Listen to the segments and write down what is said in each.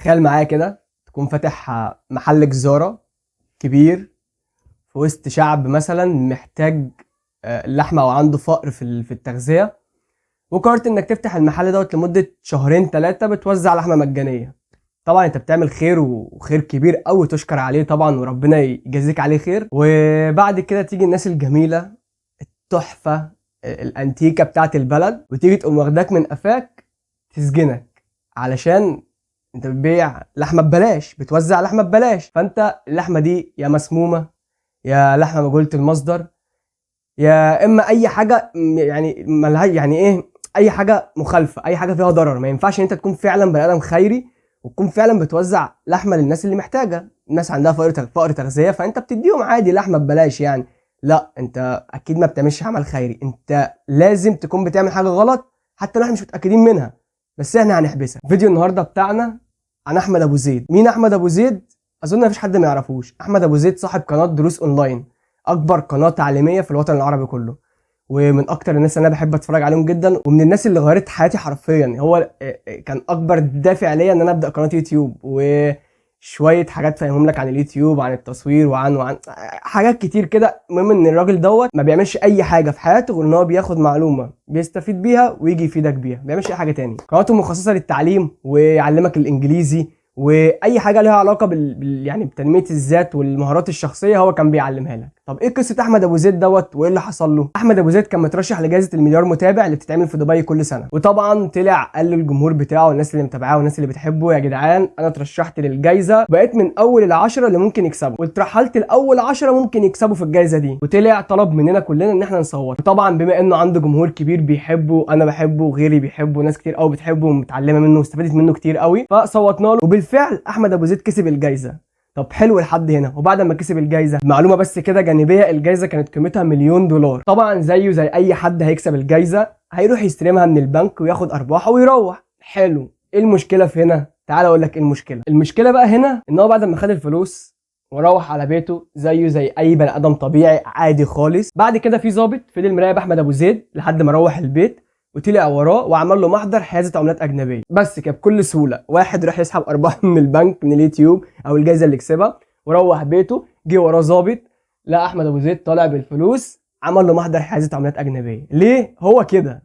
تخيل معايا كده تكون فاتح محل جزارة كبير في وسط شعب مثلا محتاج اللحمة او عنده فقر في التغذية، وقررت انك تفتح المحل دوت لمدة شهرين 3 بتوزع لحمة مجانية. طبعا انت بتعمل خير وخير كبير قوي تشكر عليه طبعا، وربنا يجازيك عليه خير. وبعد كده تيجي الناس الجميلة التحفة الانتيكة بتاعت البلد وتيجي تقوم واخداك من قفاك تسجنك، علشان انت بتبيع لحمه ببلاش، بتوزع لحمه ببلاش. فانت اللحمه دي يا مسمومه يا لحمه مجهوله المصدر، يا اما اي حاجه يعني ملهاش يعني ايه، اي حاجه مخالفه، اي حاجه فيها ضرر. ما ينفعش ان انت تكون فعلا بني ادم خيري وتكون فعلا بتوزع لحمه للناس اللي محتاجه، الناس عندها فقر تغذيه، فانت بتديهم عادي لحمه ببلاش يعني. لا، انت اكيد ما بتعملش عمل خيري، انت لازم تكون بتعمل حاجه غلط حتى لو احنا مش متاكدين منها، بس احنا هنحبسها. فيديو النهارده بتاعنا عن احمد ابو زيد. مين احمد ابو زيد؟ اظن مفيش حد ما يعرفوش. احمد ابو زيد صاحب قناه دروس اونلاين، اكبر قناه تعليميه في الوطن العربي كله، ومن اكتر الناس اللي انا بحب اتفرج عليهم جدا، ومن الناس اللي غيرت حياتي حرفيا. هو كان اكبر دافع ليا ان انا ابدا قناه يوتيوب، وشويه حاجات فاهمهم لك عن اليوتيوب، عن التصوير، وعن حاجات كتير كده. المهم ان الراجل دوت ما بيعملش اي حاجه في حياته غير ان هو بياخد معلومه بيستفيد بيها ويجي يفيدك بيها، ما بيعملش اي حاجه تاني. قناته مخصصه للتعليم ويعلمك الانجليزي واي حاجه ليها علاقه يعني بتنميه الذات والمهارات الشخصيه هو كان بيعلمها لك. طب ايه قصه احمد ابو زيد دوت وايه اللي حصل له؟ احمد ابو زيد كان مترشح لجائزه المليار متابع اللي بتتعمل في دبي كل سنه، وطبعا طلع قال للجمهور بتاعه والناس اللي متابعاه والناس اللي بتحبه: يا جدعان انا اترشحت للجائزه، بقيت من اول ال10 اللي ممكن يكسبوا، واترحلت لاول 10 ممكن يكسبوا في الجائزه دي. وطلع طلب مننا كلنا ان احنا نصوت. وطبعا بما انه عنده جمهور كبير بيحبه، انا بحبه وغيري بيحبه، ناس كتير قوي بتحبه ومتعلمه منه واستفادت منه كتير قوي، فصوتنا له وبالفعل احمد ابو زيد كسب الجائزه. طب حلو لحد هنا. وبعد ما كسب الجائزه، معلومه بس كده جانبيه، الجائزه كانت قيمتها $1,000,000. طبعا زيه زي اي حد هيكسب الجائزه هيروح يستلمها من البنك وياخد ارباحه ويروح. حلو، ايه المشكله في هنا؟ تعال اقول لك ايه المشكله. المشكله بقى هنا ان هو بعد ما خد الفلوس وروح على بيته زيه زي اي بني ادم طبيعي عادي خالص، بعد كده في ضابط فضل مراقب احمد ابو زيد لحد ما روح البيت وطلع وراه وعمل له محضر حيازه عملات اجنبيه. بس كده بكل سهوله، واحد راح يسحب ارباح من البنك من اليوتيوب او الجائزه اللي كسبها وروح بيته، جه وراه ضابط لا احمد ابو زيد طالع بالفلوس، عمل له محضر حيازه عملات اجنبيه. ليه؟ هو كده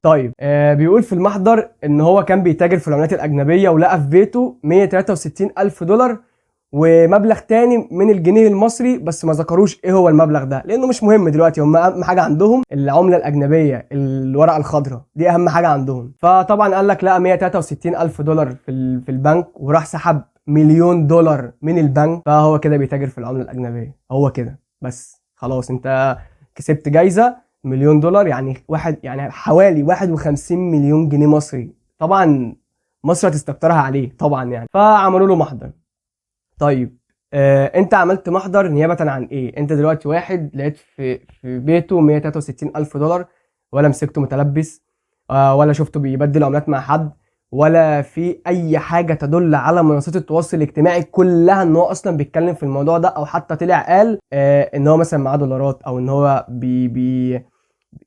طيب بيقول في المحضر ان هو كان بيتاجر في العملات الاجنبيه ولقى في بيته $163,000 ومبلغ تاني من الجنيه المصري، بس ما ذكروش ايه هو المبلغ ده لانه مش مهم دلوقتي. هم اهم حاجه عندهم العمله الاجنبيه، الورقه الخضراء دي اهم حاجه عندهم. فطبعا قال لك لا $163,000 في البنك، وراح سحب $1,000,000 من البنك. فهو كده بيتاجر في العمله الاجنبيه، هو كده بس. خلاص انت كسبت جايزه $1,000,000، يعني حوالي 51 مليون جنيه مصري. طبعا مصر هتستكترها عليه طبعا يعني. فعملوا له محضر. طيب انت عملت محضر نيابه عن ايه؟ انت دلوقتي واحد لقيت في بيته $163,000، ولا مسكته متلبس، ولا شفته بيبدل عملات مع حد، ولا في اي حاجه تدل على منصات التواصل الاجتماعي كلها ان هو اصلا بيتكلم في الموضوع ده، او حتى طلع قال ان هو مثلا معاه دولارات، او ان هو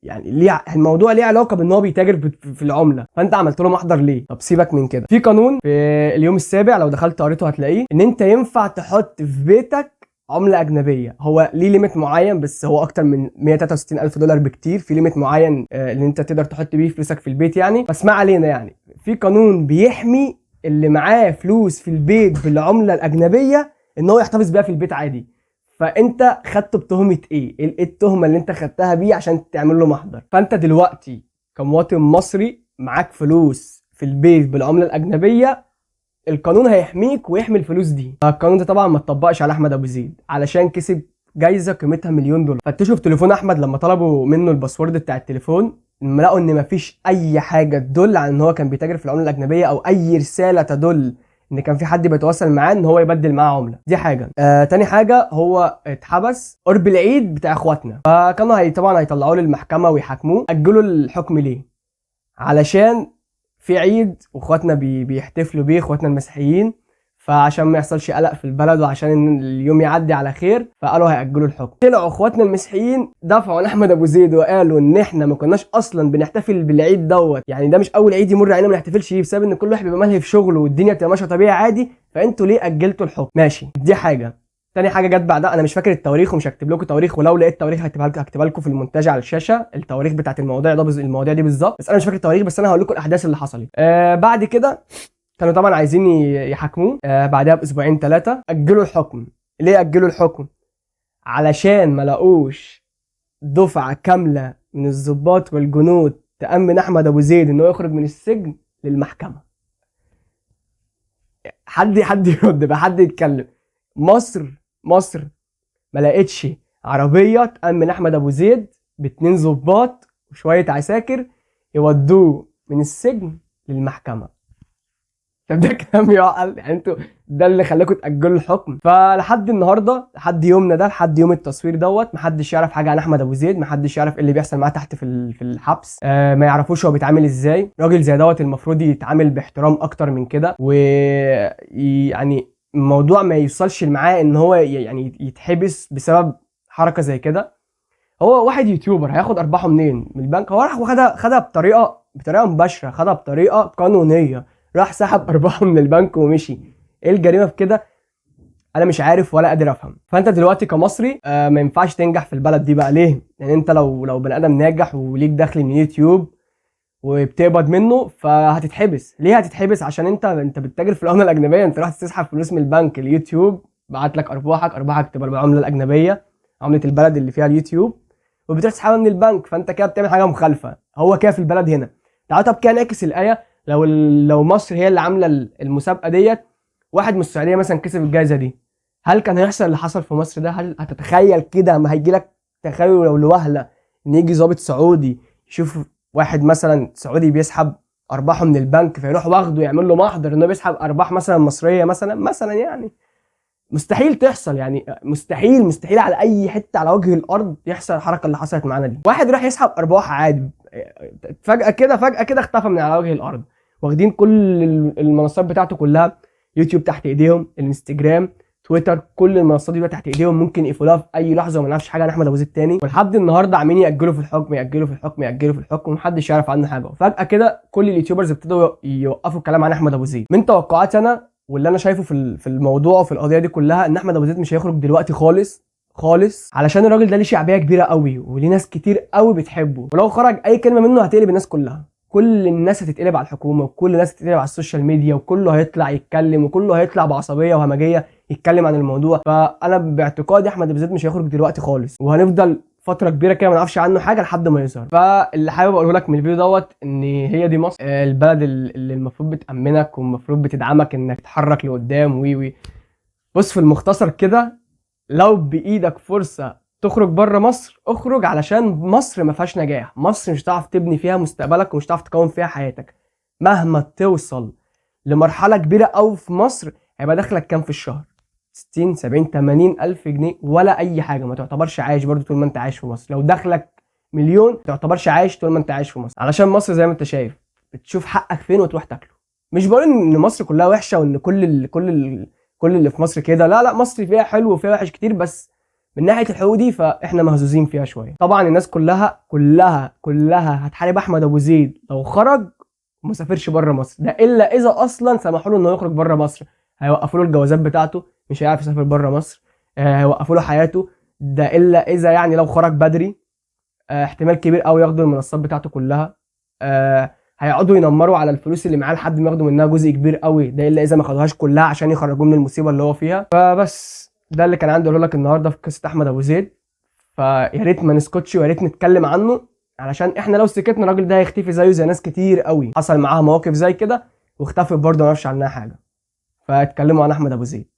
يعني ليه الموضوع ليه علاقه بان هو بيتاجر في العمله. فانت عملت له محضر ليه؟ طب سيبك من كده، في قانون في اليوم السابع لو دخلت قريته هتلاقيه ان انت ينفع تحط في بيتك عمله اجنبيه. هو ليه ليميت معين، بس هو اكتر من $163,000 بكتير. في ليميت معين ان انت تقدر تحط بيه فلوسك في البيت يعني، بس ما علينا. يعني في قانون بيحمي اللي معاه فلوس في البيت بالعمله الاجنبيه ان هو يحتفظ بيها في البيت عادي. فانت خدته بتهمه ايه التهمه اللي انت خدتها بيه عشان تعمل له محضر؟ فانت دلوقتي كمواطن مصري معاك فلوس في البيت بالعمله الاجنبيه، القانون هيحميك ويحمي الفلوس دي. القانون ده طبعا ما اتطبقش على احمد ابو زيد علشان كسب جايزه قيمتها $1,000,000. فتشوف تليفون احمد لما طلبوا منه الباسورد بتاع التليفون، لما لقوا ان مفيش اي حاجه تدل على ان هو كان بيتاجر في العمله الاجنبيه، او اي رساله تدل ان كان في حد بيتواصل معاه ان هو يبدل معاه عمله. دي حاجه. تاني حاجه، هو اتحبس قرب العيد بتاع اخواتنا، فكانوا طبعا هيطلعوه للمحكمه ويحاكموه. اجلوا الحكم ليه؟ علشان في عيد واخواتنا بيحتفلوا بيه، اخواتنا المسيحيين، فعشان ما يحصلش قلق في البلد وعشان اليوم يعدي على خير فقالوا هيأجلوا الحكم. طلعوا اخواتنا المسيحيين دفعوا عن احمد ابو زيد وقالوا ان احنا ما كناش اصلا بنحتفل بالعيد دوت، يعني ده مش اول عيد يمر علينا ما نحتفلش بيه بسبب ان كل واحد بيبقى ملهي في شغله والدنيا بتبقى ماشيه طبيعي عادي، فانتوا ليه اجلتوا الحكم؟ ماشي، دي حاجه. تاني حاجه جت بعدها، انا مش فاكر التواريخ ومش هكتب لكم تواريخ، ولو لقيت تواريخ هكتبها لكم في المونتاج على الشاشه، التواريخ بتاعت المواضيع المواضيع دي بالظبط، بس انا مش فاكر التواريخ، بس انا هقول لكم الاحداث اللي حصلت. بعد كده كانوا طبعا عايزين يحاكموه. بعدها باسبوعين 3 اجلوا الحكم. ليه اجلوا الحكم؟ علشان ما لاقوش دفعه كامله من الضباط والجنود تامن احمد ابو زيد انه يخرج من السجن للمحكمه. حد يرد بقى، حد يتكلم. مصر ما لقيتش عربيه تامن احمد ابو زيد ب2 ضباط وشويه عساكر يودوه من السجن للمحكمه. طب ده كلام يعقل؟ يعني انتوا ده اللي خلاكم تاجلوا الحكم؟ فلحد النهارده، لحد يومنا ده، لحد يوم التصوير دوت، محدش يعرف حاجه عن احمد ابو زيد، محدش يعرف ايه اللي بيحصل معاه تحت في الحبس. ما يعرفوش هو بيتعامل ازاي. راجل زي دوت المفروض يتعامل باحترام اكتر من كده، ويعني الموضوع ما يوصلش معاه ان هو يعني يتحبس بسبب حركه زي كده. هو واحد يوتيوبر هياخد ارباحه منين؟ من البنك. هو راح خدها بطريقه مباشره، خدها بطريقه قانونيه، راح سحب ارباحه من البنك ومشي. ايه الجريمه في كده؟ انا مش عارف ولا قادر افهم. فانت دلوقتي كمصري ما ينفعش تنجح في البلد دي بقى. ليه؟ يعني انت لو بني ادم ناجح وليك دخل من يوتيوب وبتقبض منه فهتتحبس. ليه هتتحبس؟ عشان انت بتتاجر في العمله الاجنبيه، انت رحت تسحب فلوس من البنك. اليوتيوب بعت لك ارباحك تبقى بالعمله الاجنبيه، عمله البلد اللي فيها اليوتيوب، وبتروح تسحبها من البنك، فانت كده بتعمل حاجه مخالفه. هو كده في البلد هنا. تعالوا طب كده نعكس الايه. لو مصر هي اللي عامله المسابقه ديت، واحد من السعوديه مثلا كسب الجائزه دي، هل كان هيحصل اللي حصل في مصر ده؟ هل هتتخيل كده؟ ما هيجي لك تخيل لو لوهله ان يجي ضابط سعودي يشوف واحد مثلا سعودي بيسحب ارباحه من البنك فيروح واخده يعمل له محضر انه بيسحب ارباح مثلا مصريه مثلا يعني مستحيل تحصل. يعني مستحيل على اي حته على وجه الارض يحصل الحركه اللي حصلت معانا دي. واحد راح يسحب ارباح عادي، فجاه كده اختفى من على وجه الارض. واخدين كل المنصات بتاعته كلها، يوتيوب تحت ايديهم، الانستجرام، تويتر، كل المنصات دي تحت ايديهم، ممكن يقفلوها في اي لحظه وما نعرفش حاجه عن احمد ابو زيد تاني. ولحد النهارده عاملين ياجلوا في الحكم ومحدش يعرف عنه حاجه. فجاه كده كل اليوتيوبرز ابتدوا يوقفوا الكلام عن احمد ابو زيد. من توقعاتي انا واللي انا شايفه في الموضوع وفي القضيه دي كلها، ان احمد ابو زيد مش هيخرج دلوقتي خالص، علشان الراجل ده ليه شعبيه كبيره قوي وليه ناس كتير قوي بتحبه، ولو خرج اي كلمه منه هتقلب الناس كلها. كل الناس هتتقلب على الحكومه، وكل الناس هتتقلب على السوشيال ميديا، وكله هيطلع يتكلم، وكله هيطلع بعصبيه وهمجيه يتكلم عن الموضوع. فانا باعتقادي احمد ابو زيد مش هيخرج دلوقتي خالص، وهنفضل فتره كبيره كده ما نعرفش عنه حاجه لحد ما يظهر. فاللي حابب اقوله لك من الفيديو دوت ان هي دي مصر، البلد اللي المفروض بتامنك والمفروض بتدعمك انك تتحرك لقدام. وي بص، في المختصر كده، لو بايدك فرصه تخرج بره مصر اخرج، علشان مصر ما فيهاش نجاح. مصر مش هتعرف تبني فيها مستقبلك ومش هتعرف تكون فيها حياتك. مهما توصل لمرحله كبيره قوي في مصر هيبقى دخلك كام في الشهر؟ 60 70 80 الف جنيه ولا اي حاجه. ما تعتبرش عايش برضو طول ما انت عايش في مصر. لو دخلك مليون ما تعتبرش عايش طول ما انت عايش في مصر، علشان مصر زي ما انت شايف بتشوف حقك فين وتروح تاكله. مش بقول ان مصر كلها وحشه وان كل اللي في مصر كده، لا مصر فيها حلو وفيها وحش كتير، بس من ناحيه الحقوق دي فاحنا مهزوزين فيها شويه. طبعا الناس كلها هتحارب احمد ابو زيد لو خرج وما سافرش بره مصر، ده الا اذا اصلا سمحوا له انه يخرج بره مصر. هيوقفوا له الجوازات بتاعته، مش هيعرف يسافر بره مصر. هيوقفوا له حياته، ده الا اذا يعني لو خرج بدري احتمال كبير قوي ياخدوا المنصات بتاعته كلها. هيقعدوا ينمروا على الفلوس اللي معاه لحد ما ياخدوا منها جزء كبير قوي، ده الا اذا ما خدوهاش كلها عشان يخرجوه من المصيبه اللي هو فيها. فبس ده اللي كان عندي اقوله لك النهارده في قصه احمد ابو زيد. فيا ريت ما نسكتش ويا ريت نتكلم عنه، علشان احنا لو سكتنا الراجل ده هيختفي زي ناس كتير قوي حصل معاها مواقف زي كده واختفت برضه ما نعرفش عنها حاجه. فاتكلموا عن احمد ابو زيد.